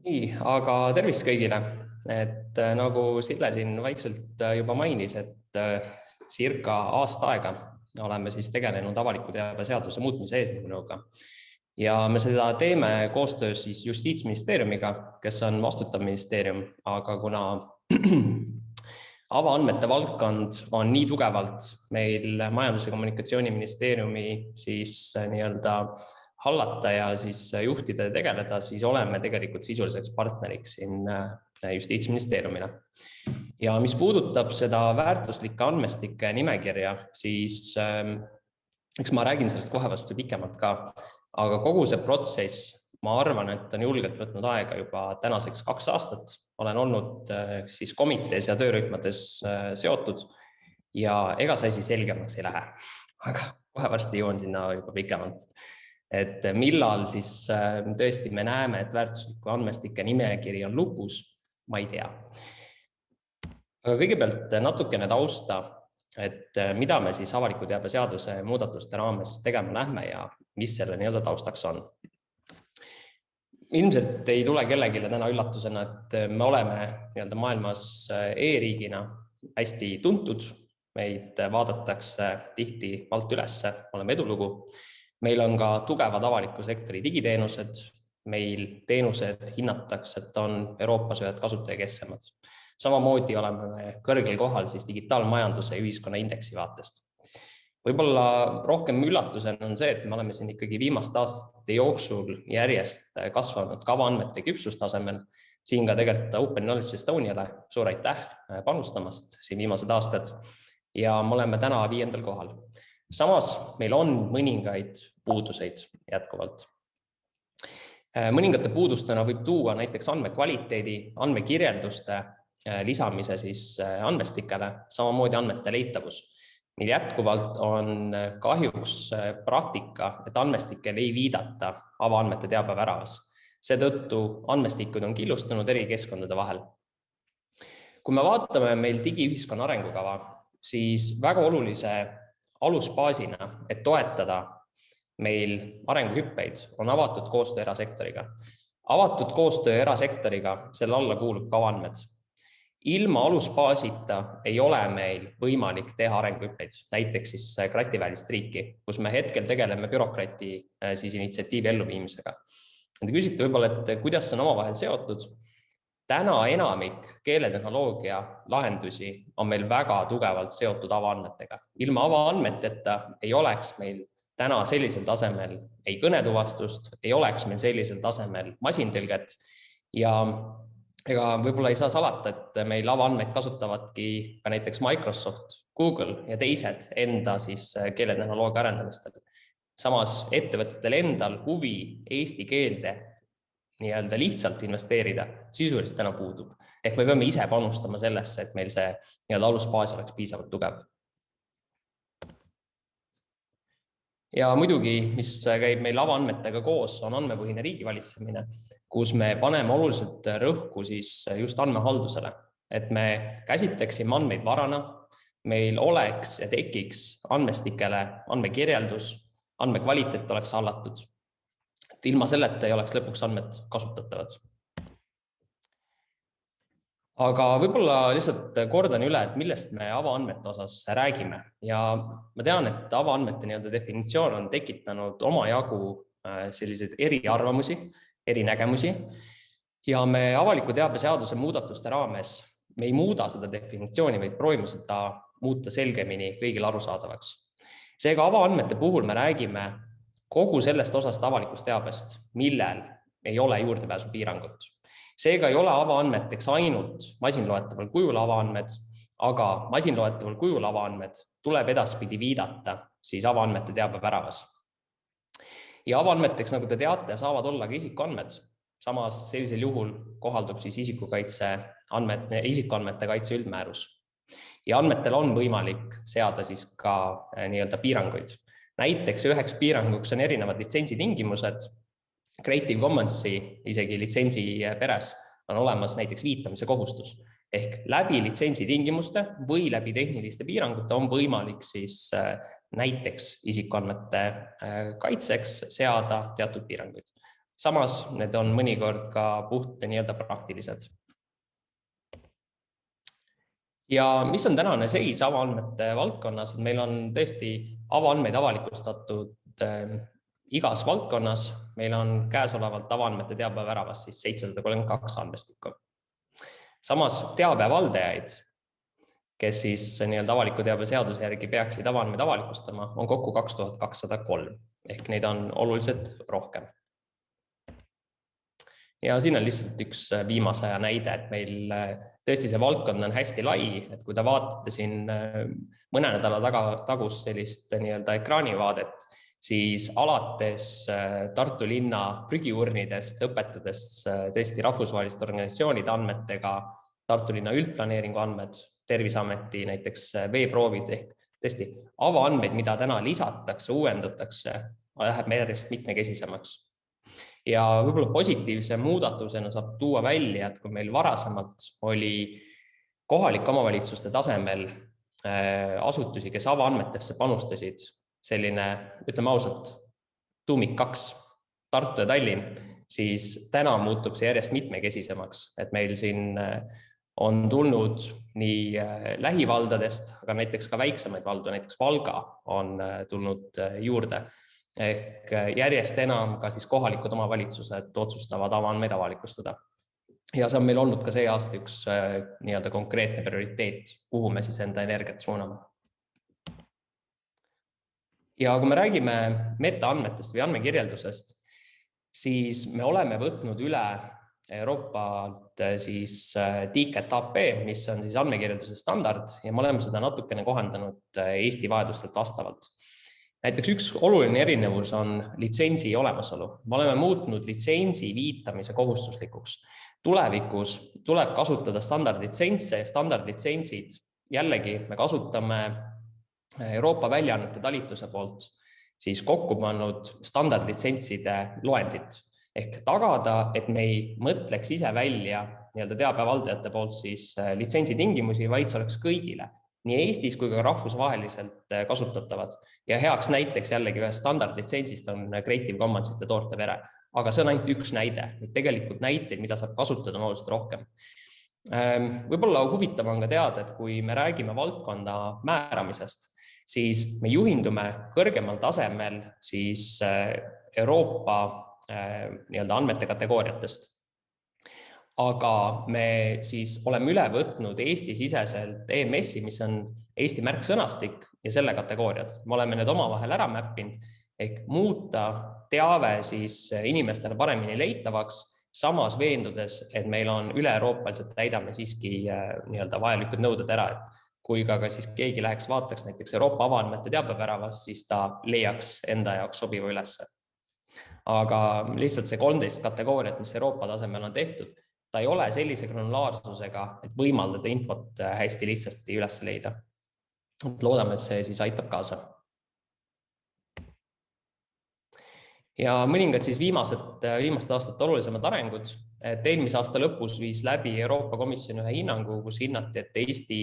Nii, aga tervist kõigile. Nagu Sille siin vaikselt juba mainis, et circa aasta aega oleme siis tegelenud avaliku teabe seaduse muutmise eelnõuga. Ja me seda teeme koostöös siis Justiitsministeeriumiga, kes on vastutav ministeerium, aga kuna avaandmete valdkond on nii tugevalt meil Majandus- ja Kommunikatsiooniministeeriumi siis nii-öelda hallata ja siis juhtida ja tegeleda, siis oleme tegelikult sisuliseks partneriks siin Justiitsministeeriumile. Ja mis puudutab seda väärtuslike andmestike nimekirja, siis eks ma räägin sellest kohe vastu pikemalt ka, aga kogu see protsess, ma arvan, et on julgelt võtnud aega juba tänaseks 2 aastat. Olen olnud siis komitees ja töörühmades seotud ja ega see asi selgemaks ei lähe, aga kohe varsti jõuan sinna juba pikemalt. Et millal siis tõesti me näeme, et väärtusliku andmestike nimekiri on lukus, ma ei tea. Aga kõigepealt natukene tausta, et mida me siis avaliku teabe seaduse muudatuste raames tegema lähme ja mis selle nii-öelda taustaks on. Ilmselt ei tule kellelegi täna üllatusena, et me oleme nii-öelda maailmas e-riigina hästi tuntud, meid vaadatakse tihti alt ülesse, oleme edulugu. Meil on ka tugevad avaliku sektori digiteenused, meil teenused hinnatakse, et on Euroopas ühed kasutajakessemad. Samamoodi oleme kõrgel kohal siis digitaalmajanduse ja ühiskonna indeksi vaatest. Võib-olla rohkem üllatusena on see, et me oleme siin ikkagi viimaste aastate jooksul järjest kasvanud ka avaandmete küpsustasemel. Siin ka tegelikult Open Knowledge Estoniale suur aitäh panustamast siin viimased aastad ja me oleme täna 5. kohal. Samas meil on mõningaid puuduseid jätkuvalt. Mõningate puudustena võib tuua näiteks andmekvaliteedi, andmekirjelduste lisamise siis andmestikele, samamoodi andmete leitavus. Meil jätkuvalt on kahjuks praktika, et andmestikel ei viidata avaandmete teabeväravas. Seetõttu andmestikud on killustunud eri keskkondade vahel. Kui me vaatame meil digiühiskonna arengukava, siis väga olulise alusbaasina, et toetada meil arenguhüppeid, on avatud koostöö erasektoriga. Avatud koostöö erasektoriga, selle alla kuulub ka avaandmed. Ilma alusbaasita ei ole meil võimalik teha arenguhüppeid, näiteks siis krativälist riiki, kus me hetkel tegeleme bürokrati siis initsiatiivi elluviimisega. Te küsite võib-olla, et kuidas see on omavahel seotud. Täna enamik keeletehnoloogia lahendusi on meil väga tugevalt seotud avaandmetega. Ilma avaandmeteta ei oleks meil täna sellisel tasemel ei kõnetuvastust, ei oleks meil sellisel tasemel masintõlget ja ega võib-olla ei saa salata, et meil avaandmeid kasutavadki ka näiteks Microsoft, Google ja teised enda siis keeletehnoloogia arendamistel. Samas ettevõtetel endal huvi eesti keelde nii-öelda lihtsalt investeerida, sisuliselt täna puudub. Ehk me peame ise panustama sellesse, et meil see nii-öelda alusbaas oleks piisavalt tugev. Ja muidugi, mis käib meil avaandmetega koos, on andmepõhine riigivalitsemine, kus me paneme oluliselt rõhku siis just andmehaldusele, et me käsitleksime andmeid varana, meil oleks ja tekiks andmestikele andmekirjeldus, andmekvaliteet oleks hallatud. Ilma selleta ei oleks lõpuks andmed kasutatavad. Aga võib-olla lihtsalt kordan üle, et millest me avaandmete osas räägime. Ja ma tean, et avaandmete nii-öelda definitsioon on tekitanud omajagu selliseid eriarvamusi, erinägemusi. Ja me avaliku teabe seaduse muudatuste raames me ei muuda seda definitsiooni, vaid proovime seda muuta selgemini kõigile arusaadavaks. Seega avaandmete puhul me räägime kogu sellest osast avalikust teabest, millel ei ole juurdepääsu piirangut. Seega ei ole avaandmeteks ainult masinloetaval kujul avaandmed, aga masinloetaval kujul avaandmed tuleb edaspidi viidata siis avaandmete teabeväravas. Ja avaandmeteks, nagu te teate, saavad olla ka isikuandmed. Samas sellisel juhul kohaldub siis isikuandmete kaitse üldmäärus. Ja andmetel on võimalik seada siis ka nii-öelda piiranguid. Näiteks üheks piiranguks on erinevad litsentsitingimused. Creative Commonsi isegi litsentsi peres on olemas näiteks viitamise kohustus. Ehk läbi litsentsitingimuste või läbi tehniliste piirangute on võimalik siis näiteks isikuandmete kaitseks seada teatud piiranguid. Samas need on mõnikord ka puht nii-öelda praktilised. Ja mis on tänane seis avaandmete valdkonnas? Meil on tõesti avaandmeid avalikustatud igas valdkonnas. Meil on käesolevalt avaandmete teabeväravas 732 andmestikku. Samas teabevaldajaid, kes nii-öelda avaliku teabe seaduse järgi peaksid avaandmeid avalikustama, on kokku 2203, ehk neid on oluliselt rohkem. Ja siin on lihtsalt üks viimase aja näide, et meil tõesti see valdkond on hästi lai, et kui te vaatate siin mõne nädala tagust sellist nii-öelda ekraanivaadet, siis alates Tartu linna prügiurnidest, õpetades tõesti rahvusvaheliste organisatsioonide andmetega, Tartu linna üldplaneeringu andmed, Terviseameti näiteks veeproovid ehk tõesti avaandmeid, mida täna lisatakse, uuendatakse, läheb järjest mitmekesisemaks. Ja võib-olla positiivse muudatusena saab tuua välja, et kui meil varasemalt oli kohalike omavalitsuste tasemel asutusi, kes avaandmetesse panustasid, selline, ütleme ausalt, tuumik 2, Tartu ja Tallinn, siis täna muutub see järjest mitmekesisemaks, et meil siin on tulnud nii lähivaldadest, aga näiteks ka väiksemaid valdu, näiteks Valga on tulnud juurde. Ehk järjest enam ka siis kohalikud omavalitsused otsustavad avaandmeid avalikustada. Ja see on meil olnud ka see aasta üks nii-öelda konkreetne prioriteet, kuhu me siis enda energiat suuname. Ja kui me räägime metaandmetest või andmekirjeldusest, siis me oleme võtnud üle Euroopalt siis TICAT AP, mis on siis andmekirjelduse standard ja me oleme seda natukene kohendanud Eesti vajadustelt vastavalt. Näiteks üks oluline erinevus on litsentsi olemasolu. Me oleme muutnud litsentsi viitamise kohustuslikuks. Tulevikus tuleb kasutada standardlitsentse ja standardlitsentsid. Jällegi me kasutame Euroopa väljaannete talituse poolt siis kokku pannud standardlitsentside loendit. Ehk tagada, et me ei mõtleks ise välja nii-öelda teabevaldajate poolt siis litsentsi tingimusi, vaid see oleks kõigile. Nii Eestis kui ka rahvusvaheliselt kasutatavad. Ja heaks näiteks jällegi ühest standardlitsentsist on Creative Commonsite toortevere, aga see on ainult üks näide. Tegelikult näiteid, mida saab kasutada, on oluliselt rohkem. Võib-olla huvitav on ka teada, et kui me räägime valdkonda määramisest, siis me juhindume kõrgemal tasemel siis Euroopa nii-öelda andmete kategooriatest. Aga me siis oleme üle võtnud Eesti-siseselt EMS-i, mis on Eesti märksõnastik ja selle kategooriad. Me oleme need omavahel ära mäppinud, ehk muuta teave siis inimestele paremini leitavaks, samas veendudes, et meil on üle-euroopaliselt täidame siiski nii-öelda vajalikud nõuded ära, et kui ka siis keegi läheks vaataks näiteks Euroopa avaandmete teabeväravas, siis ta leiaks enda jaoks sobiva ülesse. Aga lihtsalt see 13 kategooriat, mis Euroopa tasemel on tehtud, ta ei ole sellise granulaarsusega, et võimaldada infot hästi lihtsasti üles leida. Loodame, et see siis aitab kaasa. Ja mõningad siis viimaste aastate olulisemad arengud, et eelmise aasta lõpus viis läbi Euroopa Komisjon ühe hinnangu, kus hinnati, et Eesti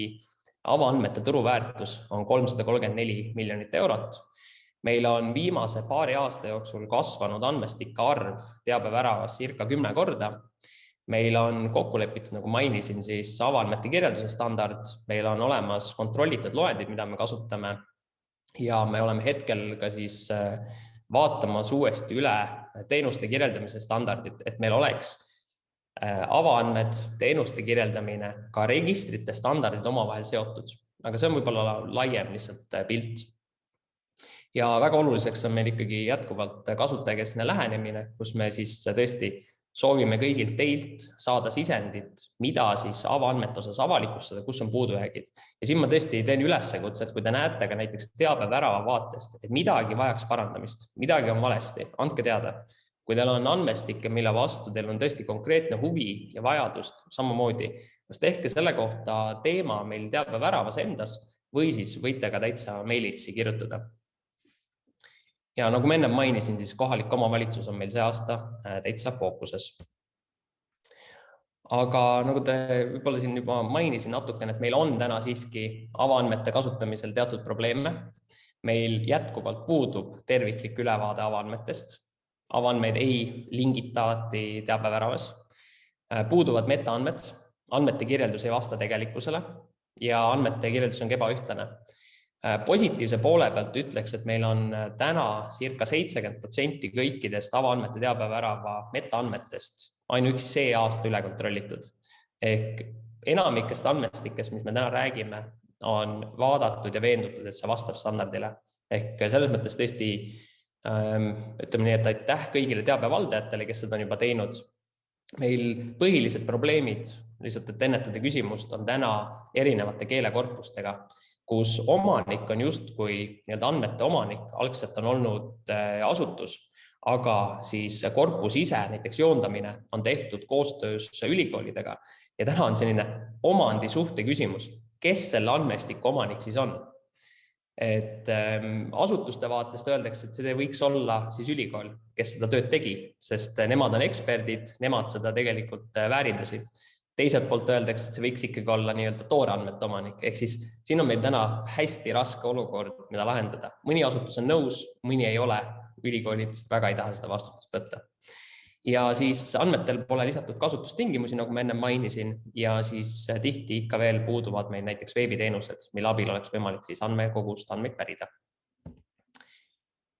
avaandmete turuväärtus on 334 miljonit eurot. Meil on viimase paari aasta jooksul kasvanud andmestike arv teabeväravas circa 10 korda. Meil on kokku lepitud, nagu mainisin, siis avaandmete kirjelduse standard, meil on olemas kontrollitud loendid, mida me kasutame ja me oleme hetkel ka siis vaatamas uuesti üle teenuste kirjeldamise standardid, et meil oleks avaandmed, teenuste kirjeldamine, ka registrite standardid omavahel seotud, aga see on võib-olla laiem lihtsalt pilt. Ja väga oluliseks on meil ikkagi jätkuvalt kasutajakeskne lähenemine, kus me siis tõesti soovime kõigilt teilt saada sisendit, mida siis avaandmete osas avalikustada, kus on puudujäägid. Ja siin ma tõesti teen üleskutse, et kui te näete ka näiteks teabevärava vaatest, et midagi vajaks parandamist, midagi on valesti, andke teada. Kui teil on andmestikke, mille vastu teil on tõesti konkreetne huvi ja vajadust samamoodi, kas tehke selle kohta teema meil teabeväravas endas või siis võite ka täitsa meilitsi kirjutada. Ja nagu ma enne mainisin, siis kohalik omavalitsus on meil see aasta täitsa fookuses. Aga nagu te võib-olla siin juba mainisin natukene, et meil on täna siiski avaandmete kasutamisel teatud probleeme. Meil jätkuvalt puudub terviklik ülevaade avaandmetest. avaandmeid ei lingita alati teabeväravas. Puuduvad metaandmed, andmete kirjeldus ei vasta tegelikkusele ja andmete kirjeldus on ebaühtlane. Positiivse poole pealt ütleks, et meil on täna circa 70% kõikidest avaandmete teabevärava metaandmetest ainuüksi see aasta üle kontrollitud. Ehk enamikest andmestikest, mis me täna räägime, on vaadatud ja veendutud, et see vastab standardile. Ehk selles mõttes tõesti ütleme nii, et aitäh kõigile teabevaldajatele, kes seda on juba teinud. Meil põhilised probleemid, lihtsalt et ennetada küsimust, on täna erinevate keelekorpustega, kus omanik on justkui andmete omanik, algselt on olnud asutus, aga siis korpus ise, näiteks joondamine, on tehtud koostöös ülikoolidega ja täna on selline omandisuhte küsimus, kes selle andmestiku omanik siis on. Et asutuste vaatest öeldakse, et see võiks olla siis ülikool, kes seda tööd tegi, sest nemad on eksperdid, nemad seda tegelikult väärindasid. Teiselt poolt öeldakse, et see võiks ikkagi olla tooreandmete omanik, ehk siis siin on meil täna hästi raske olukord, mida lahendada. Mõni asutus on nõus, mõni ei ole, ülikoolid väga ei taha seda vastutust võtta. Ja siis andmetel pole lisatud kasutustingimusi, nagu ma enne mainisin, ja siis tihti ikka veel puuduvad meil näiteks veebiteenused, mille abil oleks võimalik siis andmekogust andmeid pärida.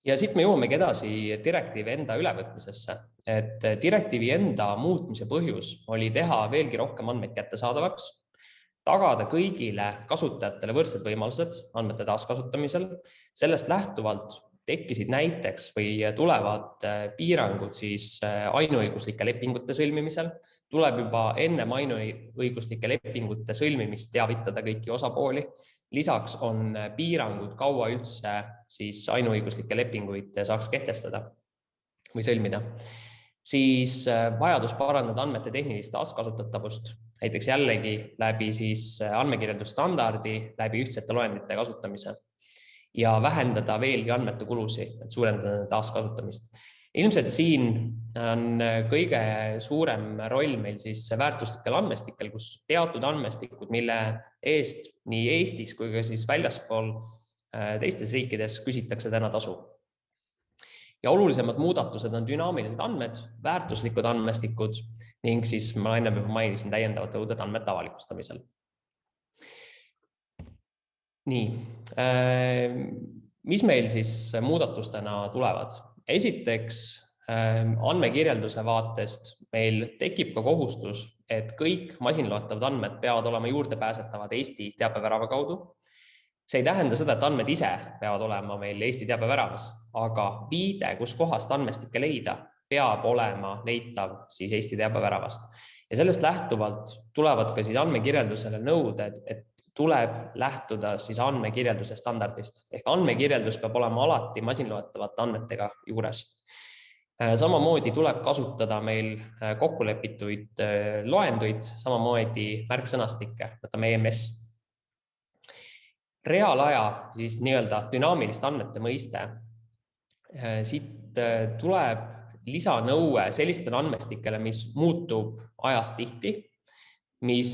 Ja siit me jõuamegi edasi direktiivi enda ülevõtmisesse, et direktiivi enda muutmise põhjus oli teha veelgi rohkem andmeid kättesaadavaks, tagada kõigile kasutajatele võrdsed võimalused andmete taaskasutamisel. Sellest lähtuvalt tekkisid näiteks või tulevad piirangud siis ainuõiguslike lepingute sõlmimisel. Tuleb juba enne ainuõiguslike lepingute sõlmimist teavitada kõiki osapooli. Lisaks on piirangud, kaua üldse siis ainuõiguslikke lepinguid saaks kehtestada või sõlmida. Siis vajadus parandada andmete tehnilist taaskasutatavust, näiteks jällegi läbi siis andmekirjeldusstandardi, läbi ühtsete loendite kasutamise ja vähendada veelgi andmete kulusi, et suurendada taaskasutamist. Ilmselt siin on kõige suurem roll meil siis väärtuslikel andmestikel, kus teatud andmestikud, mille eest nii Eestis kui ka siis väljaspool teistes riikides küsitakse täna tasu. Ja olulisemad muudatused on dünaamilised andmed, väärtuslikud andmestikud ning siis ma enne mainisin täiendavate uued andmete avalikustamisel. Nii, mis meil siis muudatustena tulevad? Esiteks, andmekirjelduse vaatest meil tekib ka kohustus, et kõik masinloetavad andmed peavad olema juurdepääsetavad Eesti teabevärava kaudu. See ei tähenda seda, et andmed ise peavad olema meil Eesti teabeväravas, aga viide, kus kohast andmestikke leida, peab olema leitav siis Eesti teabeväravast. Ja sellest lähtuvalt tulevad ka siis andmekirjeldusele nõuded, et tuleb lähtuda siis andmekirjelduse standardist. Ehk andmekirjeldus peab olema alati masinloetavate andmetega juures. Samamoodi tuleb kasutada meil kokkulepituid loenduid, samamoodi märksõnastikke, võtame EMS. Reaalaja, siis nii-öelda dünaamilist andmete mõiste. Siit tuleb lisanõue sellistele andmestikele, mis muutub ajas tihti, mis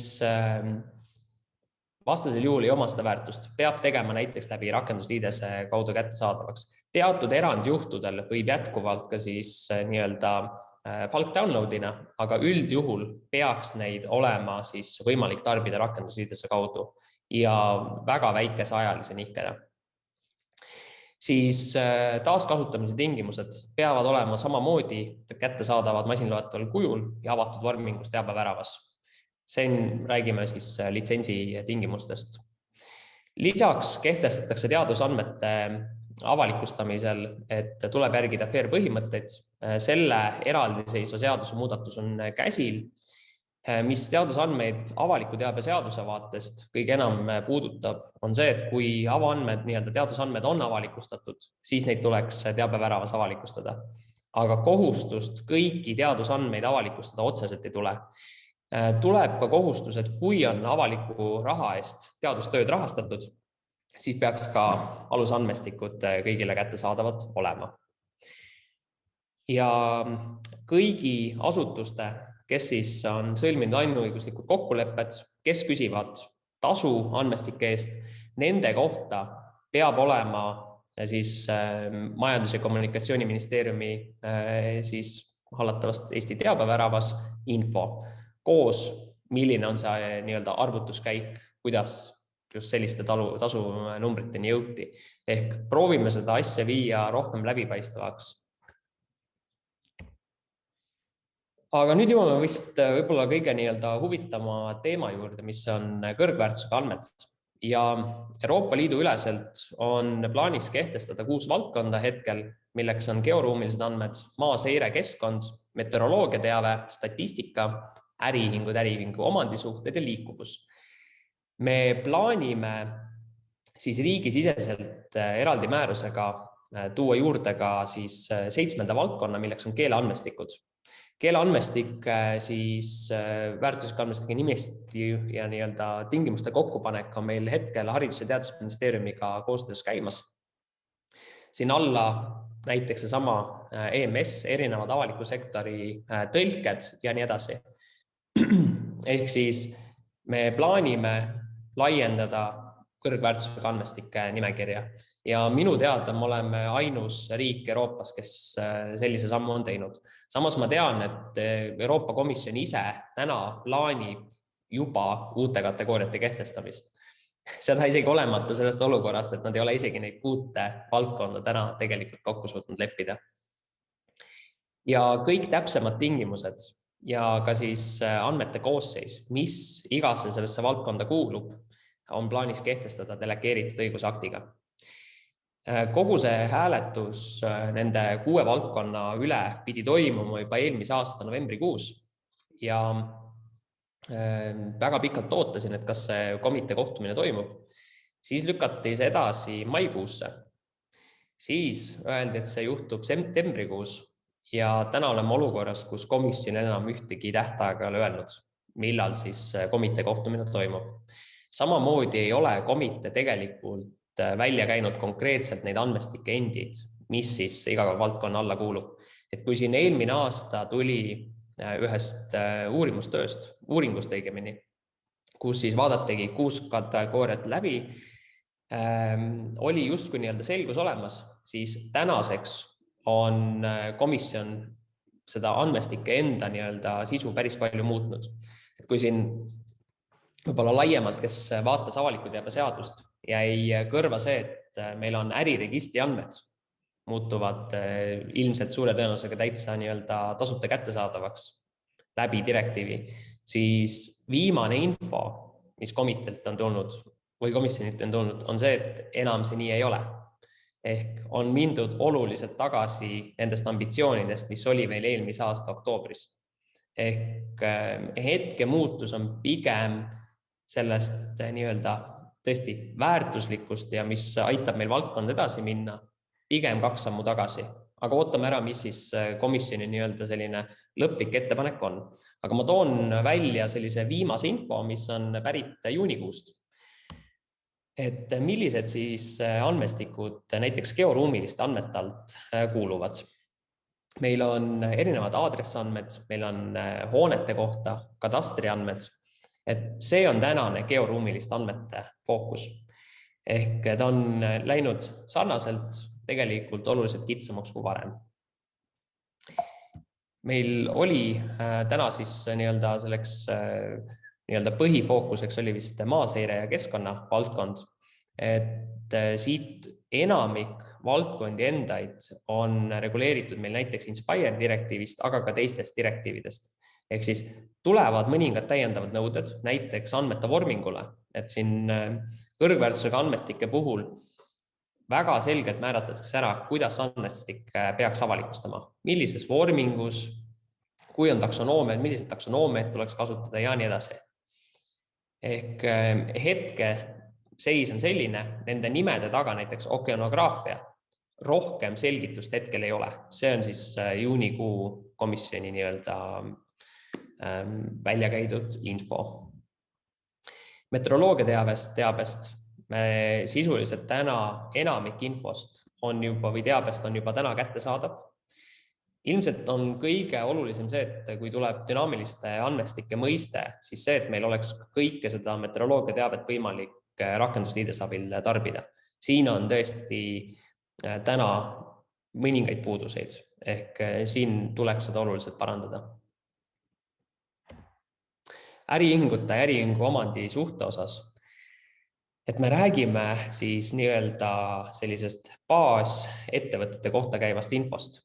vastasel juhul ei oma seda väärtust, peab tegema näiteks läbi rakendusliidese kaudu kättesaadavaks. Teatud erandjuhtudel võib jätkuvalt ka siis nii-öelda bulk downloadina, aga üldjuhul peaks neid olema siis võimalik tarbida rakendusliidese kaudu ja väga väikese ajalise nihkeda. Siis taaskasutamise tingimused peavad olema samamoodi kättesaadavad masinloetaval kujul ja avatud vormingus teabeväravas. Siin räägime siis litsentsi tingimustest. Lisaks kehtestatakse teadusandmete avalikustamisel, et tuleb järgida FAIR põhimõtteid. Selle eraldiseisva seaduse muudatus on käsil, mis teadusandmeid avaliku teabe seaduse vaatest kõige enam puudutab, on see, et kui avaandmed, teadusandmed on avalikustatud, siis neid tuleks teabeväravas avalikustada. Aga kohustust kõiki teadusandmeid avalikustada otseselt ei tule. Tuleb ka kohustus, et kui on avaliku raha eest teadustööd rahastatud, siis peaks ka alusandmestikud kõigile kättesaadavad olema. Ja kõigi asutuste, kes siis on sõlminud ainuõiguslikud kokkulepped, kes küsivad tasu andmestike eest, nende kohta peab olema siis Majandus- ja Kommunikatsiooniministeeriumi siis hallatavast Eesti teabeväravas info koos, milline on see nii-öelda arvutuskäik, kuidas just selliste tasunumbriteni jõuti. Ehk proovime seda asja viia rohkem läbipaistvaks. Aga nüüd jõuame vist võib-olla kõige nii-öelda huvitama teema juurde, mis on kõrgväärtusega andmed. Ja Euroopa Liidu üleselt on plaanis kehtestada 6 valdkonda hetkel, milleks on georuumilised andmed, maaseire keskkond, meteoroloogiateave, statistika, äriühingu omandisuhted ja liikuvus. Me plaanime siis riigisiseselt eraldi määrusega tuua juurde ka siis 7. valdkonna, milleks on keeleandmestikud. Keeleandmestik siis väärtuslike andmestike nimesti ja nii-öelda tingimuste kokkupanek on meil hetkel Haridus- ja Teadusministeeriumiga koostöös käimas. Siin alla näiteks seesama EMS, erinevad avaliku sektori tõlked ja nii edasi. Ehk siis me plaanime laiendada kõrgväärtusega andmestike nimekirja ja minu teada me oleme ainus riik Euroopas, kes sellise sammu on teinud. Samas ma tean, et Euroopa Komisjon ise täna plaanib juba uute kategooriate kehtestamist. Seda isegi olemata sellest olukorrast, et nad ei ole isegi neid 6 valdkonda täna tegelikult kokku suutnud leppida. Ja kõik täpsemad tingimused ja ka siis andmete koosseis, mis igasse sellesse valdkonda kuulub, on plaanis kehtestada delegeeritud õigusaktiga. Kogu see hääletus nende 6 valdkonna üle pidi toimuma juba eelmise aasta novembrikuus ja väga pikalt ootasin, et kas see komitee kohtumine toimub. Siis lükati see edasi maikuusse. Siis öeldi, et see juhtub septembrikuus ja täna oleme olukorras, kus komisjon enam ühtegi tähtaega ei ole öelnud, millal siis komitee kohtumine toimub. Samamoodi ei ole komitee tegelikult välja käinud konkreetselt neid andmestike endid, mis siis iga valdkonna alla kuulub. Et kui siin eelmine aasta tuli ühest uuringust õigemini, kus siis vaadategi 6 kategooriat läbi, oli justkui nii-öelda selgus olemas, siis tänaseks on komisjon seda andmestike enda nii-öelda sisu päris palju muutnud. Et kui siin võib-olla laiemalt, kes vaatas avaliku teabe seadust, jäi kõrva see, et meil on äriregistri andmed muutuvad ilmselt suure tõenäosusega täitsa nii-öelda tasuta kättesaadavaks läbi direktiivi, siis viimane info, mis komiteelt on tulnud või komisjonilt on tulnud, on see, et enam see nii ei ole. Ehk on mindud oluliselt tagasi nendest ambitsioonidest, mis oli veel eelmise aasta oktoobris. Ehk hetke muutus on pigem sellest nii-öelda tõesti väärtuslikust ja mis aitab meil valdkonda edasi minna, pigem 2 sammu tagasi. Aga ootame ära, mis siis komisjoni nii-öelda selline lõplik ettepanek on. Aga ma toon välja sellise viimase info, mis on pärit juunikuust. Et millised siis andmestikud näiteks georuumiliste andmete alt kuuluvad. Meil on erinevad aadressandmed, meil on hoonete kohta, katastriandmed. Et see on tänane georuumiliste andmete fookus. Ehk ta on läinud sarnaselt tegelikult oluliselt kitsamaks kui varem. Meil oli täna siis nii-öelda selleks nii-öelda põhifookuseks oli vist maaseire ja keskkonna valdkond, et siit enamik valdkondi endaid on reguleeritud meil näiteks Inspire direktiivist, aga ka teistest direktiividest. Ehk siis tulevad mõningad täiendavad nõuded, näiteks andmete vormingule, et siin kõrgväärtusega andmestike puhul väga selgelt määratletakse ära, kuidas andmestik peaks avalikustama, millises vormingus, kui on taksonoomiad, milliseid taksonoomiaid tuleks kasutada ja nii edasi. Ehk hetke seis on selline, nende nimede taga näiteks okeanograafia, rohkem selgitust hetkel ei ole. See on siis juunikuu komisjoni nii-öelda välja käidud info. Meteoroloogiateabest sisuliselt täna enamik infost on juba või teabest on juba täna kättesaadav. Ilmselt on kõige olulisem see, et kui tuleb dünaamiliste andmestike mõiste, siis see, et meil oleks kõike seda meteoroloogiateabet võimalik rakendusliides abil tarbida. Siin on tõesti täna mõningaid puuduseid, ehk siin tuleks seda oluliselt parandada. Äriühingute ja äriühingu omandi suhte osas, et me räägime siis nii-öelda sellisest baasettevõtete kohta käivast infost.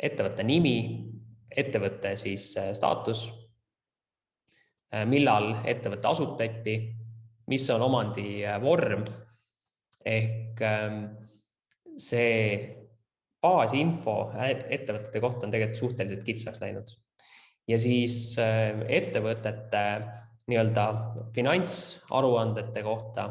Ettevõtte nimi, ettevõtte siis staatus, millal ettevõte asutati, mis on omandi vorm, ehk see baasinfo ettevõtete kohta on tegelikult suhteliselt kitsaks läinud. Ja siis ettevõtete nii-öelda finantsaruandete kohta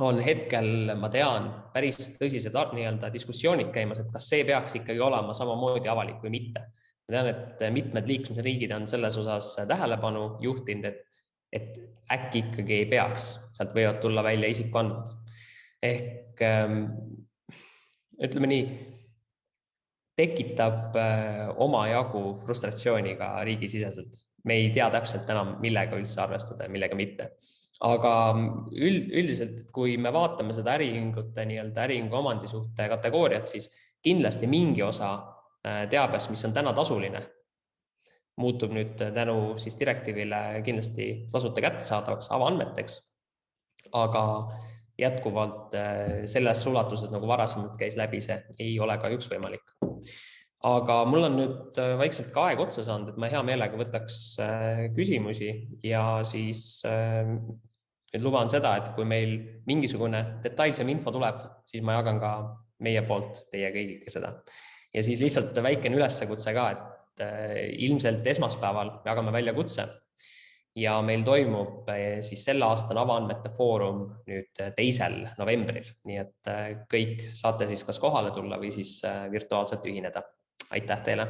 on hetkel, ma tean, päris tõsised nii-öelda diskussioonid käimas, et kas see peaks ikkagi olema samamoodi avalik või mitte. Ma tean, et mitmed liikmesriigid on selles osas tähelepanu juhtinud, et äkki ikkagi ei peaks, sealt võivad tulla välja isikuandmed. Ehk ütleme nii, tekitab omajagu frustratsiooni ka riigisiseselt. Me ei tea täpselt enam, millega üldse arvestada ja millega mitte. Aga üldiselt, kui me vaatame seda äriühingute nii-öelda äriühingu omandisuhte kategooriat, siis kindlasti mingi osa teabes, mis on täna tasuline, muutub nüüd tänu siis direktiivile kindlasti tasuta kättesaadavaks avaandmeteks. Aga jätkuvalt selles ulatuses, nagu varasemalt käis läbi, see ei ole kahjuks võimalik. Aga mul on nüüd vaikselt ka aeg otsa saanud, et ma hea meelega võtaks küsimusi ja siis luban seda, et kui meil mingisugune detailsem info tuleb, siis ma jagan ka meie poolt teie kõigiga seda. Ja siis lihtsalt väikene üleskutse ka, et ilmselt esmaspäeval jagame välja kutse ja meil toimub siis selle aasta avaandmete foorum nüüd 2. novembril, nii et kõik saate siis kas kohale tulla või siis virtuaalselt ühineda. Aitäh teile!